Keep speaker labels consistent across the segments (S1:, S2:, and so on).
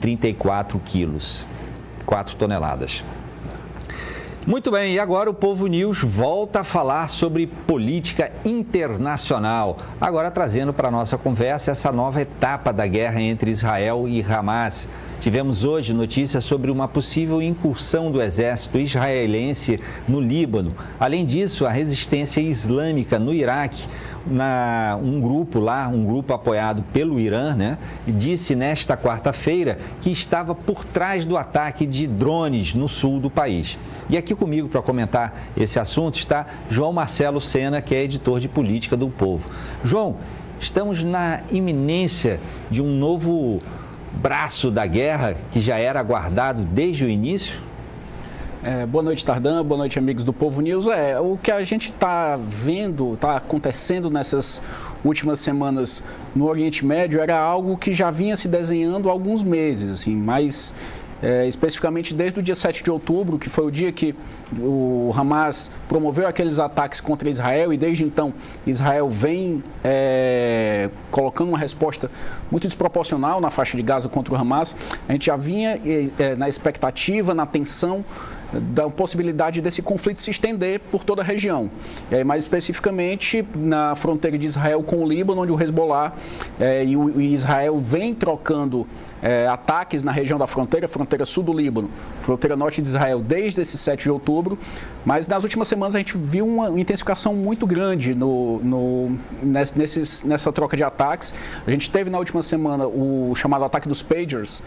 S1: 34 quilos, 4 toneladas. Muito bem, e agora o Povo News volta a falar sobre política internacional, agora trazendo para a nossa conversa essa nova etapa da guerra entre Israel e Hamas. Tivemos hoje notícias sobre uma possível incursão do exército israelense no Líbano. Além disso, a resistência islâmica no Iraque, um grupo apoiado pelo Irã, disse nesta quarta-feira que estava por trás do ataque de drones no sul do país. E aqui comigo para comentar esse assunto está João Marcelo Sena, que é editor de política do Povo. João, estamos na iminência de um novo braço da guerra que já era aguardado desde o início?
S2: Boa noite, Tardan. Boa noite, amigos do Povo News. O que a gente está vendo, está acontecendo nessas últimas semanas no Oriente Médio era algo que já vinha se desenhando há alguns meses, assim, mas especificamente desde o dia 7 de outubro, que foi o dia que o Hamas promoveu aqueles ataques contra Israel, e desde então Israel vem colocando uma resposta muito desproporcional na faixa de Gaza contra o Hamas. A gente já vinha na expectativa, na tensão da possibilidade desse conflito se estender por toda a região. Mais especificamente na fronteira de Israel com o Líbano, onde o Hezbollah e Israel vem trocando ataques na região da fronteira sul do Líbano, fronteira norte de Israel, desde esse 7 de outubro, mas nas últimas semanas a gente viu uma intensificação muito grande nessa troca de ataques. A gente teve na última semana o chamado ataque dos Pagers,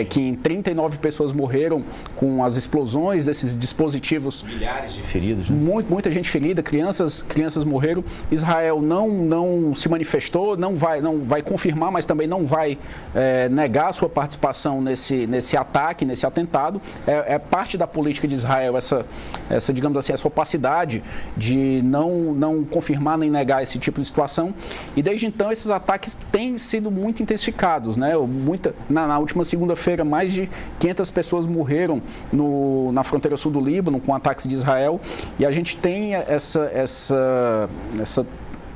S2: que 39 pessoas morreram com as explosões desses dispositivos.
S1: Milhares de feridos,
S2: Muita gente ferida, crianças morreram. Israel não se manifestou, não vai confirmar, mas também não vai negar sua participação nesse ataque, nesse atentado. É parte da política de Israel essa, digamos assim, essa opacidade de não confirmar nem negar esse tipo de situação. E desde então esses ataques têm sido muito intensificados, Na última segunda-feira, mais de 500 pessoas morreram na fronteira sul do Líbano com ataques de Israel, e a gente tem essa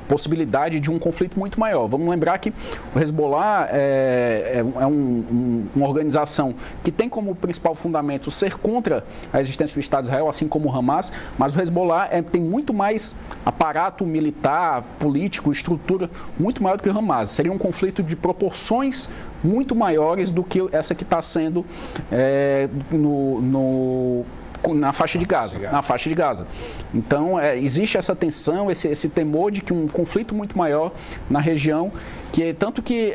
S2: possibilidade de um conflito muito maior. Vamos lembrar que o Hezbollah é uma organização que tem como principal fundamento ser contra a existência do Estado de Israel, assim como o Hamas, mas o Hezbollah tem muito mais aparato militar, político, estrutura muito maior do que o Hamas. Seria um conflito de proporções muito maiores do que essa que está sendo na faixa de Gaza. Então, existe essa tensão, esse temor de que um conflito muito maior na região, tanto que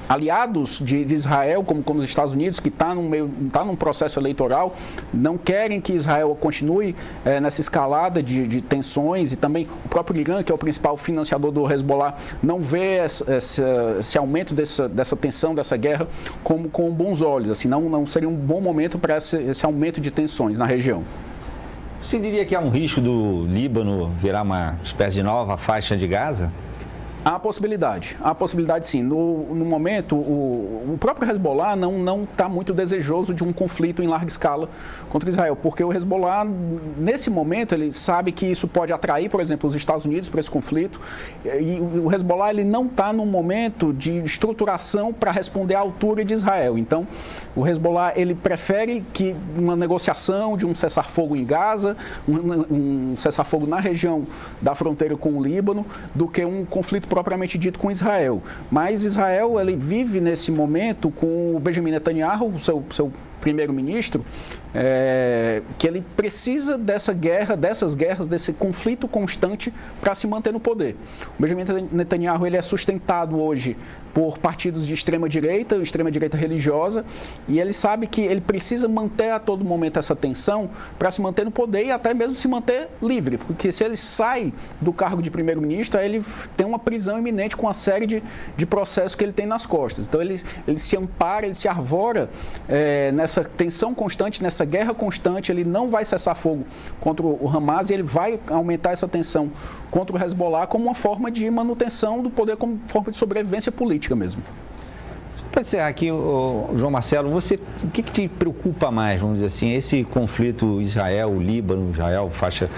S2: aliados de Israel, como os Estados Unidos, que está num processo eleitoral, não querem que Israel continue nessa escalada de tensões, e também o próprio Irã, que é o principal financiador do Hezbollah, não vê esse aumento dessa tensão, dessa guerra, com bons olhos. Assim, não seria um bom momento para esse aumento de tensões na região.
S1: Você diria que há um risco do Líbano virar uma espécie de nova faixa de Gaza?
S2: Há possibilidade sim. No momento, o próprio Hezbollah não está muito desejoso de um conflito em larga escala contra Israel, porque o Hezbollah, nesse momento, ele sabe que isso pode atrair, por exemplo, os Estados Unidos para esse conflito, e o Hezbollah ele não está num momento de estruturação para responder à altura de Israel. Então, o Hezbollah ele prefere que uma negociação de um cessar-fogo em Gaza, um cessar-fogo na região da fronteira com o Líbano, do que um conflito propriamente dito com Israel. Mas Israel ele vive nesse momento com o Benjamin Netanyahu, o seu primeiro-ministro, que ele precisa dessas guerras, desse conflito constante para se manter no poder. O Benjamin Netanyahu ele é sustentado hoje por partidos de extrema-direita religiosa, e ele sabe que ele precisa manter a todo momento essa tensão para se manter no poder e até mesmo se manter livre, porque se ele sai do cargo de primeiro-ministro, ele tem uma prisão iminente com uma série de processos que ele tem nas costas. Então ele se ampara, ele se arvora nessa tensão constante, nessa guerra constante. Ele não vai cessar fogo contra o Hamas, e ele vai aumentar essa tensão contra o Hezbollah como uma forma de manutenção do poder, como forma de sobrevivência política mesmo.
S1: Para encerrar aqui, João Marcelo, o que te preocupa mais, vamos dizer assim, esse conflito Israel-Líbano, Israel, faixa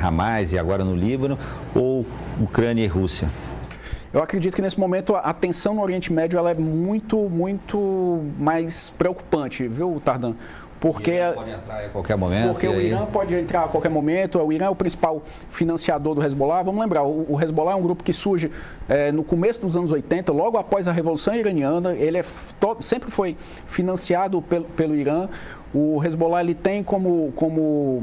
S1: Hamas e agora no Líbano, ou Ucrânia e Rússia?
S2: eu acredito que nesse momento a tensão no Oriente Médio ela é muito mais preocupante, viu, Tardan? Porque,
S1: o Irã pode entrar a qualquer momento.
S2: Porque o Irã pode entrar a qualquer momento, o Irã é o principal financiador do Hezbollah. Vamos lembrar, o Hezbollah é um grupo que surge no começo dos anos 80, logo após a Revolução Iraniana. Ele sempre foi financiado pelo Irã. O Hezbollah ele tem como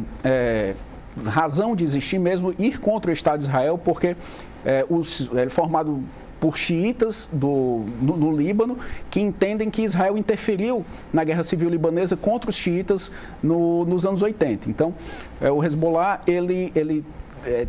S2: razão de existir mesmo ir contra o Estado de Israel, porque ele é formado por xiitas no Líbano, que entendem que Israel interferiu na guerra civil libanesa contra os xiitas nos anos 80. Então, o Hezbollah, ele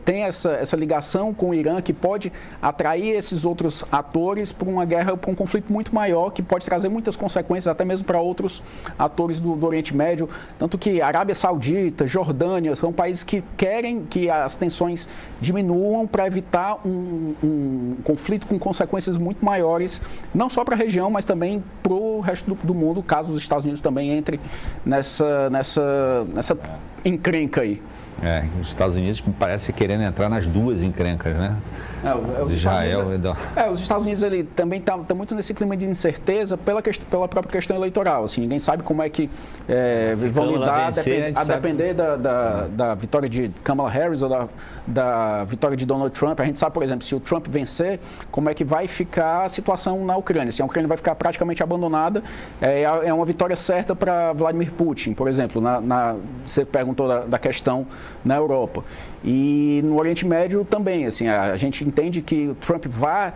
S2: tem essa ligação com o Irã que pode atrair esses outros atores para uma guerra, para um conflito muito maior, que pode trazer muitas consequências até mesmo para outros atores do Oriente Médio, tanto que Arábia Saudita, Jordânia, são países que querem que as tensões diminuam para evitar um conflito com consequências muito maiores, não só para a região, mas também para o resto do mundo, caso os Estados Unidos também entrem nessa encrenca aí.
S1: Os Estados Unidos parece querendo entrar nas duas encrencas, né? Israel.
S2: Os Estados Unidos ele também está muito nesse clima de incerteza pela própria questão eleitoral. Assim, ninguém sabe como é que vão lidar, a depender da vitória de Kamala Harris ou da vitória de Donald Trump. A gente sabe, por exemplo, se o Trump vencer, como é que vai ficar a situação na Ucrânia. Se a Ucrânia vai ficar praticamente abandonada, é uma vitória certa para Vladimir Putin, por exemplo. Você perguntou da questão na Europa. E no Oriente Médio também, assim, a gente entende que o Trump vai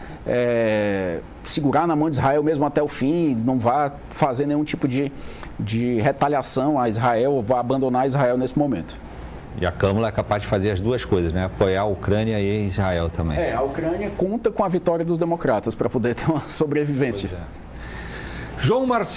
S2: segurar na mão de Israel mesmo até o fim, não vai fazer nenhum tipo de retaliação a Israel, ou vai abandonar Israel nesse momento.
S1: E a Câmara é capaz de fazer as duas coisas, né? Apoiar a Ucrânia e Israel também.
S2: A Ucrânia conta com a vitória dos democratas para poder ter uma sobrevivência.
S1: João Marcelo